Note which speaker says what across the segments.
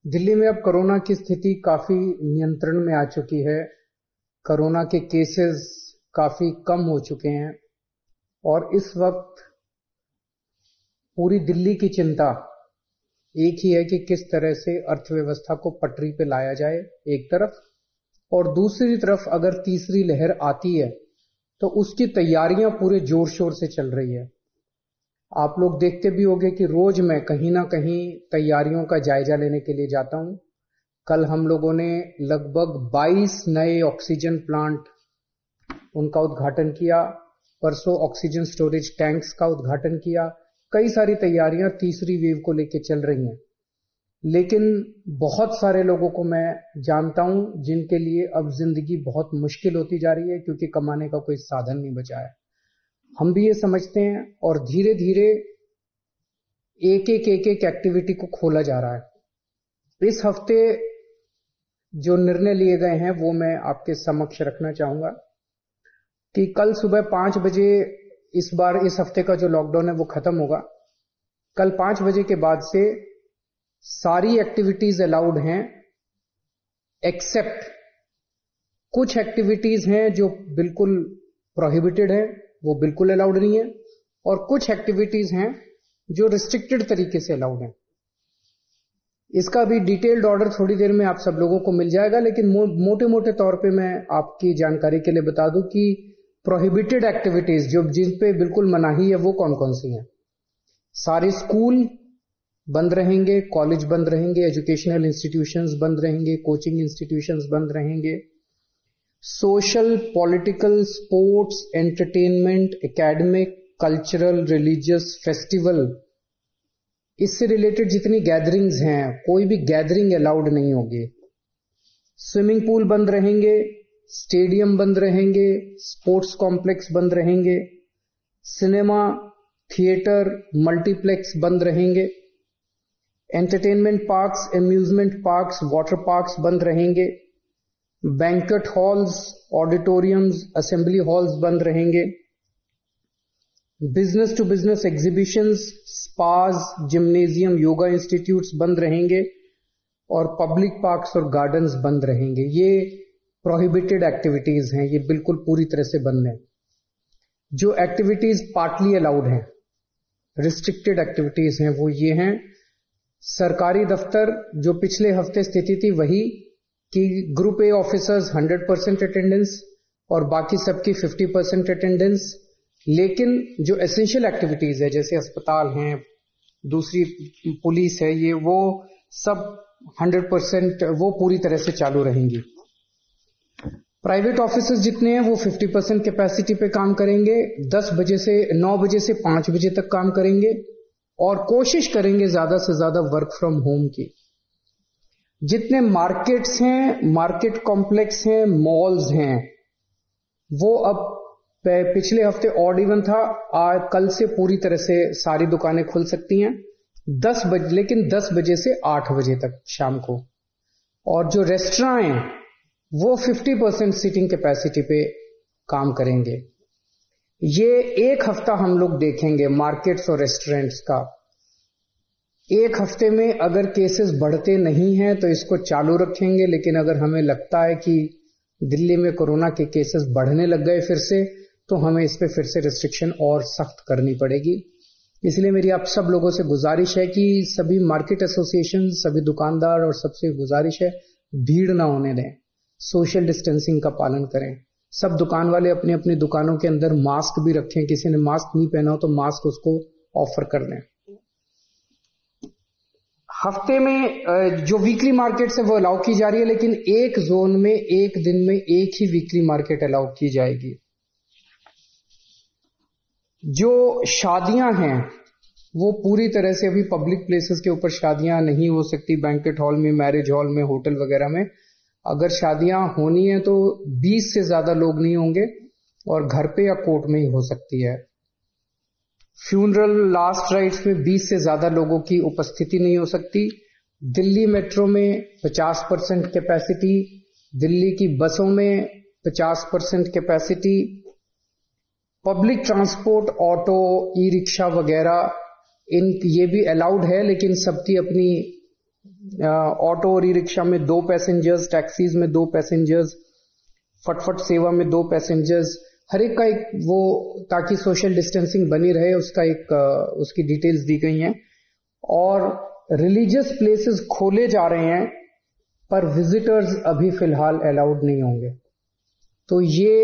Speaker 1: दिल्ली में अब कोरोना की स्थिति काफी नियंत्रण में आ चुकी है। कोरोना के केसेस काफी कम हो चुके हैं और इस वक्त पूरी दिल्ली की चिंता एक ही है कि किस तरह से अर्थव्यवस्था को पटरी पे लाया जाए एक तरफ, और दूसरी तरफ अगर तीसरी लहर आती है तो उसकी तैयारियां पूरे जोर शोर से चल रही है। आप लोग देखते भी होंगे कि रोज मैं कहीं ना कहीं तैयारियों का जायजा लेने के लिए जाता हूं। कल हम लोगों ने लगभग 22 नए ऑक्सीजन प्लांट उनका उद्घाटन किया, परसों ऑक्सीजन स्टोरेज टैंक्स का उद्घाटन किया। कई सारी तैयारियां तीसरी वेव को लेकर चल रही हैं, लेकिन बहुत सारे लोगों को मैं जानता हूं जिनके लिए अब जिंदगी बहुत मुश्किल होती जा रही है क्योंकि कमाने का कोई साधन नहीं बचा है। हम भी ये समझते हैं और धीरे धीरे एक एक एक्टिविटी को खोला जा रहा है। इस हफ्ते जो निर्णय लिए गए हैं वो मैं आपके समक्ष रखना चाहूंगा कि कल सुबह 5 बजे इस बार इस हफ्ते का जो लॉकडाउन है वो खत्म होगा। कल 5 बजे के बाद से सारी एक्टिविटीज अलाउड हैं, एक्सेप्ट कुछ एक्टिविटीज हैं जो बिल्कुल प्रोहिबिटेड है, वो बिल्कुल अलाउड नहीं है, और कुछ एक्टिविटीज हैं जो रिस्ट्रिक्टेड तरीके से अलाउड हैं। इसका भी डिटेल्ड ऑर्डर थोड़ी देर में आप सब लोगों को मिल जाएगा, लेकिन मोटे मोटे तौर पे मैं आपकी जानकारी के लिए बता दूं कि प्रोहिबिटेड एक्टिविटीज जो जिन पे बिल्कुल मनाही है वो कौन कौन सी हैं। सारे स्कूल बंद रहेंगे, कॉलेज बंद रहेंगे, एजुकेशनल इंस्टीट्यूशंस बंद रहेंगे, कोचिंग इंस्टीट्यूशंस बंद रहेंगे। Social, political, sports, entertainment, academic, cultural, religious, festival, इससे रिलेटेड जितनी गैदरिंग्स हैं कोई भी गैदरिंग अलाउड नहीं होगी। स्विमिंग पूल बंद रहेंगे, स्टेडियम बंद रहेंगे, स्पोर्ट्स कॉम्प्लेक्स बंद रहेंगे, सिनेमा, थिएटर, मल्टीप्लेक्स बंद रहेंगे, entertainment parks, amusement parks, water parks बंद रहेंगे, banquet halls, auditoriums, assembly halls बंद रहेंगे, business to business exhibitions, spas, gymnasium, yoga institutes बंद रहेंगे और पब्लिक पार्क्स और गार्डन्स बंद रहेंगे। ये प्रोहिबिटेड एक्टिविटीज हैं, ये बिल्कुल पूरी तरह से बंद हैं। जो एक्टिविटीज पार्टली अलाउड हैं, रिस्ट्रिक्टेड एक्टिविटीज हैं, वो ये हैं। सरकारी दफ्तर, जो पिछले हफ्ते स्थिति थी वही कि ग्रुप ए ऑफिसर्स 100% अटेंडेंस और बाकी सबकी 50% अटेंडेंस, लेकिन जो एसेंशियल एक्टिविटीज है जैसे अस्पताल हैं, दूसरी पुलिस है, ये वो सब 100% वो पूरी तरह से चालू रहेंगी। प्राइवेट ऑफिसर्स जितने हैं वो 50% कैपेसिटी पे काम करेंगे, 9 बजे से 5 बजे तक काम करेंगे और कोशिश करेंगे ज्यादा से ज्यादा वर्क फ्रॉम होम की। जितने मार्केट्स हैं, मार्केट कॉम्प्लेक्स हैं, मॉल्स हैं, वो अब पिछले हफ्ते ऑड इवन था, आज कल से पूरी तरह से सारी दुकानें खुल सकती हैं 10 बजे, लेकिन 10 बजे से 8 बजे तक शाम को। और जो रेस्टोरेंट हैं वो 50% सीटिंग कैपेसिटी पे काम करेंगे। ये एक हफ्ता हम लोग देखेंगे मार्केट्स और रेस्टोरेंट्स का। एक हफ्ते में अगर केसेस बढ़ते नहीं हैं तो इसको चालू रखेंगे, लेकिन अगर हमें लगता है कि दिल्ली में कोरोना के केसेस बढ़ने लग गए फिर से, तो हमें इस पे फिर से रिस्ट्रिक्शन और सख्त करनी पड़ेगी। इसलिए मेरी आप सब लोगों से गुजारिश है कि सभी मार्केट एसोसिएशन, सभी दुकानदार और सबसे गुजारिश है भीड़ ना होने दें, सोशल डिस्टेंसिंग का पालन करें। सब दुकान वाले अपनी अपनी दुकानों के अंदर मास्क भी रखें, किसी ने मास्क नहीं पहना हो तो मास्क उसको ऑफर कर दें। हफ्ते में जो वीकली मार्केट्स है वो अलाउ की जा रही है, लेकिन एक जोन में एक दिन में एक ही वीकली मार्केट अलाउ की जाएगी। जो शादियां हैं वो पूरी तरह से अभी पब्लिक प्लेसेस के ऊपर शादियां नहीं हो सकती, बैंक्वेट हॉल में, मैरिज हॉल में, होटल वगैरह में। अगर शादियां होनी है तो 20 से ज्यादा लोग नहीं होंगे और घर पे या कोर्ट में ही हो सकती है। फ्यूनरल, लास्ट राइट्स में 20 से ज्यादा लोगों की उपस्थिति नहीं हो सकती। दिल्ली मेट्रो में 50% कैपेसिटी, दिल्ली की बसों में 50% capacity, public transport, auto, e rickshaw वगैरह ये भी अलाउड है, लेकिन सबकी अपनी ऑटो और ई रिक्शा में 2 पैसेंजर्स, टैक्सीज में 2 पैसेंजर्स, फटफट सेवा में 2 पैसेंजर्स, हर एक का एक वो, ताकि सोशल डिस्टेंसिंग बनी रहे, उसका एक उसकी डिटेल्स दी गई हैं। और रिलीजियस प्लेसेस खोले जा रहे हैं, पर विजिटर्स अभी फिलहाल अलाउड नहीं होंगे। तो ये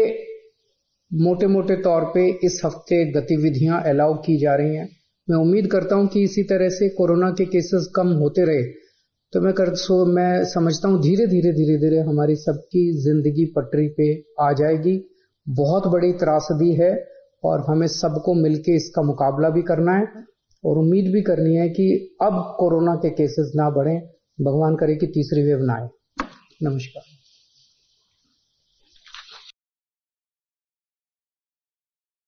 Speaker 1: मोटे मोटे तौर पे इस हफ्ते गतिविधियां अलाउ की जा रही हैं। मैं उम्मीद करता हूं कि इसी तरह से कोरोना के केसेस कम होते रहे तो मैं समझता हूं धीरे धीरे हमारी सबकी जिंदगी पटरी पे आ जाएगी। बहुत बड़ी त्रासदी है और हमें सबको मिलके इसका मुकाबला भी करना है और उम्मीद भी करनी है कि अब कोरोना के केसेस ना बढ़ें, भगवान करे कि तीसरी वेव ना आए। नमस्कार।